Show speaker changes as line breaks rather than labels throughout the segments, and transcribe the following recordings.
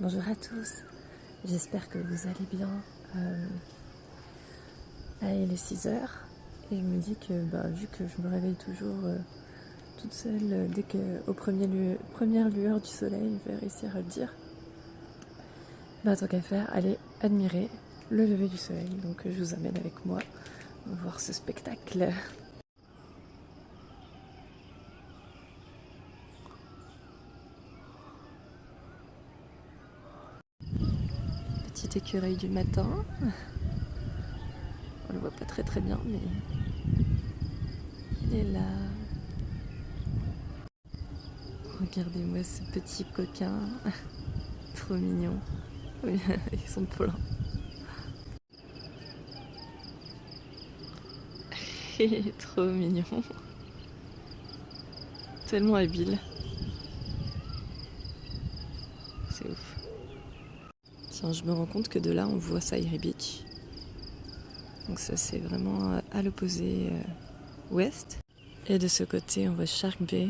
Bonjour à tous, j'espère que vous allez bien. Là, il est 6 heures et je me dis que vu que je me réveille toujours toute seule dès qu'aux premières lueurs du soleil, je vais réussir à le dire. Tant qu'à faire, allez admirer le lever du soleil. Donc je vous amène avec moi voir ce spectacle. Petit écureuil du matin. On le voit pas très bien, mais il est là. Regardez-moi ce petit coquin, trop mignon. Ils sont pleins. Trop mignon. Tellement habile. C'est ouf. Tiens, je me rends compte que de là, on voit Saïri Beach. Donc ça, c'est vraiment à l'opposé ouest. Et de ce côté, on voit Shark Bay.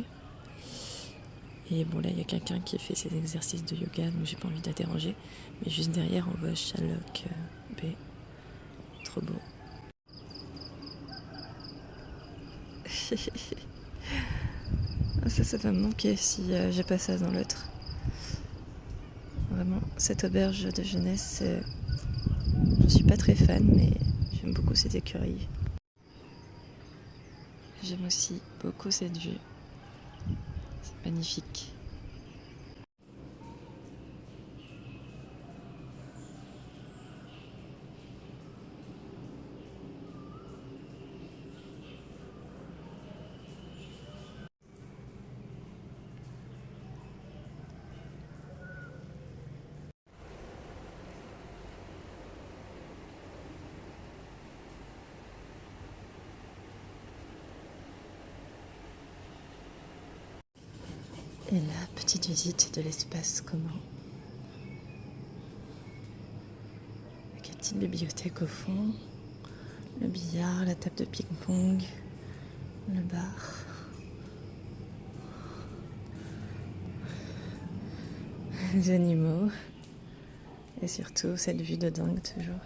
Et bon, là, il y a quelqu'un qui fait ses exercices de yoga, donc j'ai pas envie de la déranger. Mais juste derrière, on voit Shallock Bay. Trop beau. Ça va me manquer si j'ai pas ça dans l'autre. Vraiment, cette auberge de jeunesse, je suis pas très fan, mais j'aime beaucoup cette écurie. J'aime aussi beaucoup cette vue. C'est magnifique. Et là, petite visite de l'espace commun. Avec la petite bibliothèque au fond, le billard, la table de ping-pong, le bar. Les animaux. Et surtout, cette vue de dingue toujours.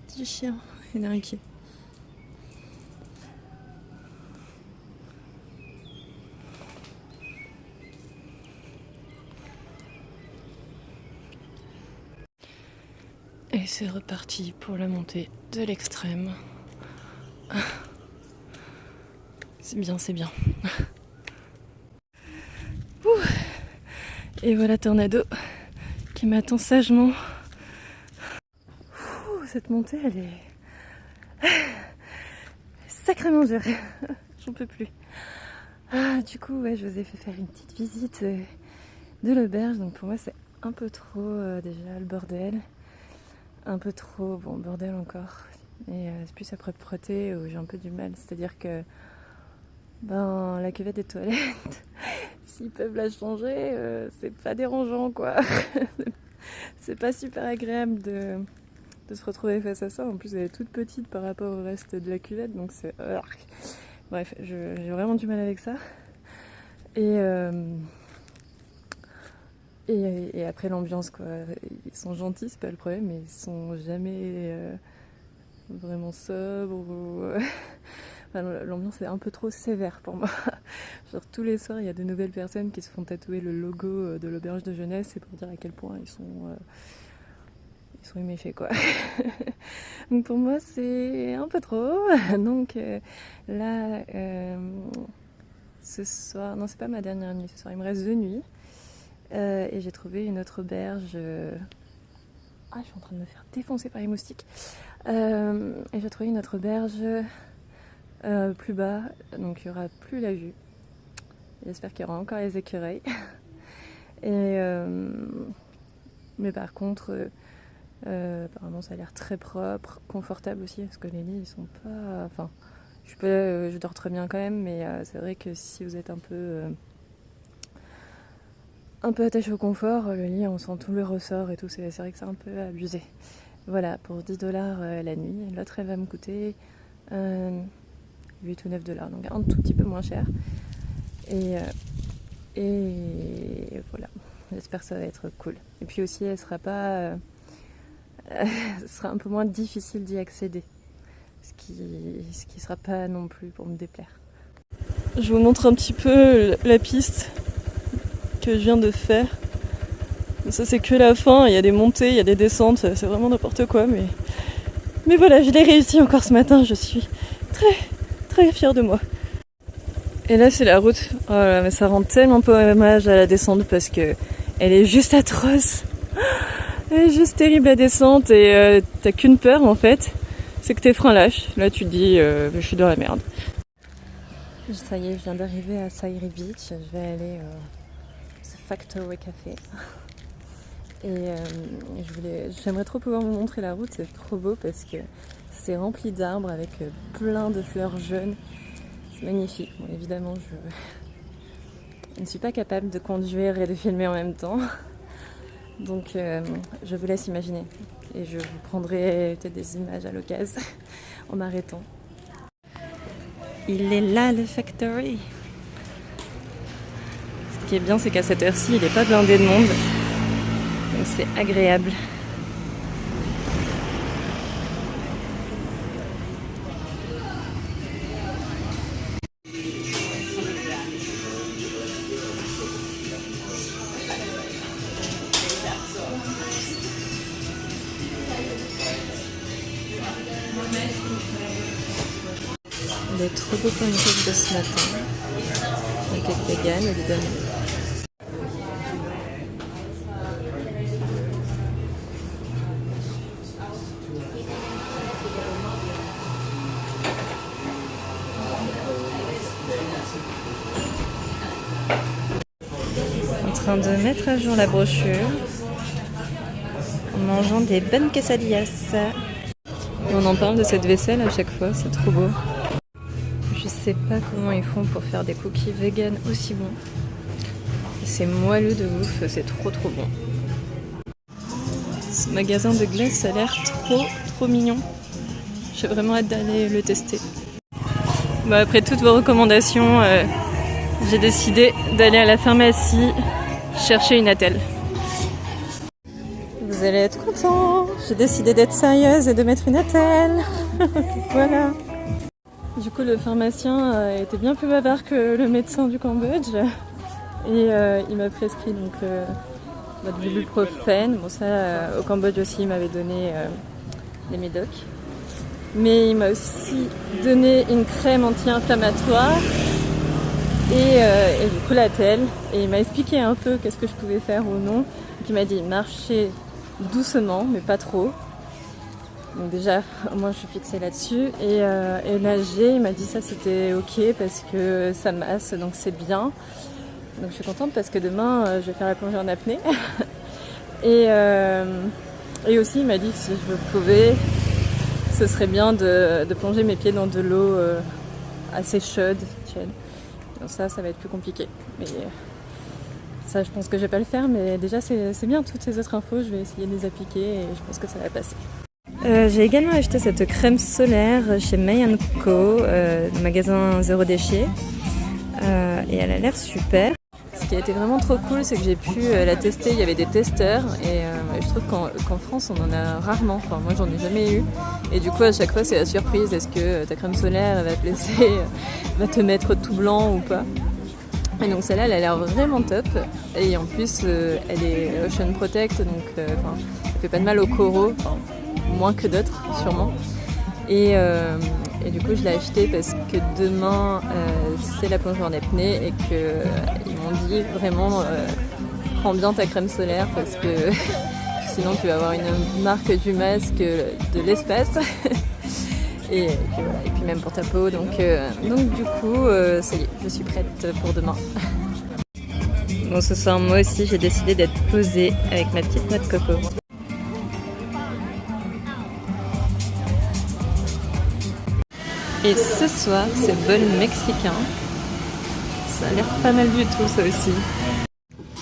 Petit chien, il est inquiet. Et c'est reparti pour la montée de l'extrême. C'est bien, c'est bien. Et voilà Tornado qui m'attend sagement. Cette montée, elle est sacrément dure. J'en peux plus. Du coup, je vous ai fait faire une petite visite de l'auberge. Donc pour moi, c'est un peu trop déjà le bordel. Un peu trop, bon, bordel encore. Mais c'est plus la propreté où j'ai un peu du mal. C'est-à-dire que la cuvette des toilettes, s'ils peuvent la changer, c'est pas dérangeant, quoi. C'est pas super agréable de se retrouver face à ça. En plus, elle est toute petite par rapport au reste de la cuvette, donc c'est... Bref, j'ai vraiment du mal avec ça. Et après l'ambiance, quoi. Ils sont gentils, c'est pas le problème, mais ils sont jamais vraiment sobres. L'ambiance est un peu trop sévère pour moi. Genre tous les soirs, il y a de nouvelles personnes qui se font tatouer le logo de l'auberge de jeunesse, c'est pour dire à quel point ils sont éméchés, quoi. Donc pour moi, c'est un peu trop. Donc là, ce soir, non, c'est pas ma dernière nuit, ce soir, il me reste 2 nuits. Et j'ai trouvé une autre auberge. Je suis en train de me faire défoncer par les moustiques. Et j'ai trouvé une autre auberge plus bas, donc il n'y aura plus la vue. J'espère qu'il y aura encore les écureuils. Mais par contre, apparemment ça a l'air très propre, confortable aussi, parce que les lits ils sont pas... Enfin, je dors très bien quand même, mais c'est vrai que si vous êtes un peu attaché au confort, le lit on sent tout le ressort et tout, c'est vrai que c'est un peu abusé. Voilà, pour 10$ la nuit. L'autre elle va me coûter 8 ou 9$, donc un tout petit peu moins cher. Et Et voilà, j'espère que ça va être cool. Et puis aussi, elle sera pas, ce sera un peu moins difficile d'y accéder, ce qui sera pas non plus pour me déplaire. Je vous montre un petit peu la piste que je viens de faire. Ça c'est que la fin, il y a des montées, il y a des descentes, c'est vraiment n'importe quoi, mais voilà, je l'ai réussi encore ce matin, je suis très très fière de moi. Et là c'est la route, oh là, mais ça rend tellement pas hommage à la descente parce que elle est juste atroce. Elle est juste terrible la descente et t'as qu'une peur en fait, c'est que tes freins lâchent. Là tu te dis je suis dans la merde. Ça y est, je viens d'arriver à Sairi Beach, je vais aller au Factory Café. Et j'aimerais trop pouvoir vous montrer la route, c'est trop beau parce que c'est rempli d'arbres avec plein de fleurs jaunes. C'est magnifique. Bon, évidemment, je ne suis pas capable de conduire et de filmer en même temps. Donc, je vous laisse imaginer. Et je vous prendrai peut-être des images à l'occasion en m'arrêtant. Il est là, le Factory. Ce qui est bien, c'est qu'à cette heure-ci, il n'est pas blindé de monde. Donc c'est agréable. Il est trop beau pancake de ce matin. Pancake vegan, évidemment. En train de mettre à jour la brochure en mangeant des bonnes quesadillas. On en parle de cette vaisselle à chaque fois, c'est trop beau. Je sais pas comment ils font pour faire des cookies vegan aussi bons. C'est moelleux de ouf, c'est trop bon. Ce magasin de glace a l'air trop mignon. J'ai vraiment hâte d'aller le tester. Bon, après toutes vos recommandations, j'ai décidé d'aller à la pharmacie chercher une attelle. Vous allez être contents. J'ai décidé d'être sérieuse et de mettre une attelle. Voilà. Du coup, le pharmacien était bien plus bavard que le médecin du Cambodge. Et il m'a prescrit donc de l'ibuprofène. Bon, ça, au Cambodge aussi, il m'avait donné des médocs. Mais il m'a aussi donné une crème anti-inflammatoire et du coup la attelle. Et il m'a expliqué un peu qu'est-ce que je pouvais faire ou non. Donc, il m'a dit marcher doucement, mais pas trop. Donc déjà, moi je suis fixée là-dessus. Et nager, il m'a dit ça c'était ok parce que ça masse, donc c'est bien. Donc je suis contente parce que demain je vais faire la plongée en apnée. Et aussi il m'a dit que si je pouvais, ce serait bien de plonger mes pieds dans de l'eau assez chaude. Donc ça va être plus compliqué. Mais ça je pense que je vais pas le faire, mais déjà c'est bien toutes ces autres infos, je vais essayer de les appliquer et je pense que ça va passer. J'ai également acheté cette crème solaire chez May & Co, magasin zéro déchet, et elle a l'air super. Ce qui a été vraiment trop cool, c'est que j'ai pu la tester, il y avait des testeurs et je trouve qu'en France on en a rarement, enfin moi j'en ai jamais eu et du coup à chaque fois c'est la surprise, est-ce que ta crème solaire va te laisser, va te mettre tout blanc ou pas. Et donc celle-là elle a l'air vraiment top et en plus elle est Ocean Protect donc elle fait pas de mal aux coraux, moins que d'autres sûrement. Et du coup je l'ai acheté parce que demain c'est la plongée en apnée et qu'ils m'ont dit vraiment prends bien ta crème solaire parce que sinon tu vas avoir une marque du masque de l'espace. Et puis même pour ta peau, donc du coup ça y est, je suis prête pour demain. Bon ce soir moi aussi j'ai décidé d'être posée avec ma petite noix de coco. Et ce soir c'est bol mexicain, ça a l'air pas mal du tout ça aussi.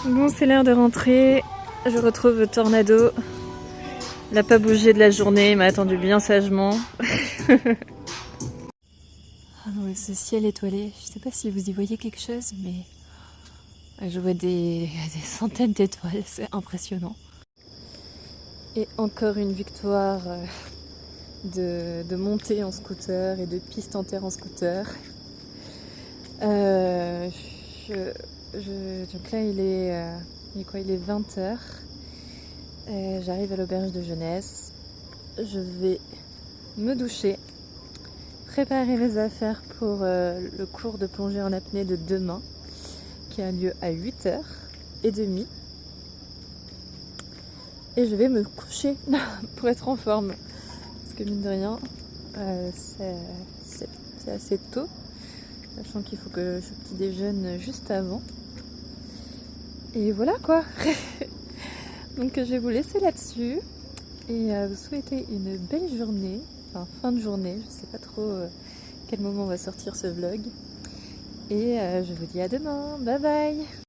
Bon c'est l'heure de rentrer, je retrouve Tornado. Il n'a pas bougé de la journée, il m'a attendu bien sagement. Ah non mais ce ciel étoilé, je sais pas si vous y voyez quelque chose, mais Je vois des centaines d'étoiles, c'est impressionnant. Et encore une victoire de montée en scooter et de piste en terre en scooter. Donc là il est 20h. J'arrive à l'auberge de jeunesse. Je vais me doucher, préparer mes affaires pour le cours de plongée en apnée de demain qui a lieu à 8h30. Et je vais me coucher pour être en forme. Parce que mine de rien, c'est assez tôt. Sachant qu'il faut que je petit déjeune juste avant. Et voilà quoi. Donc je vais vous laisser là-dessus. Et vous souhaiter une belle journée. Enfin fin de journée. Je sais pas trop quel moment on va sortir ce vlog. Et je vous dis à demain. Bye bye.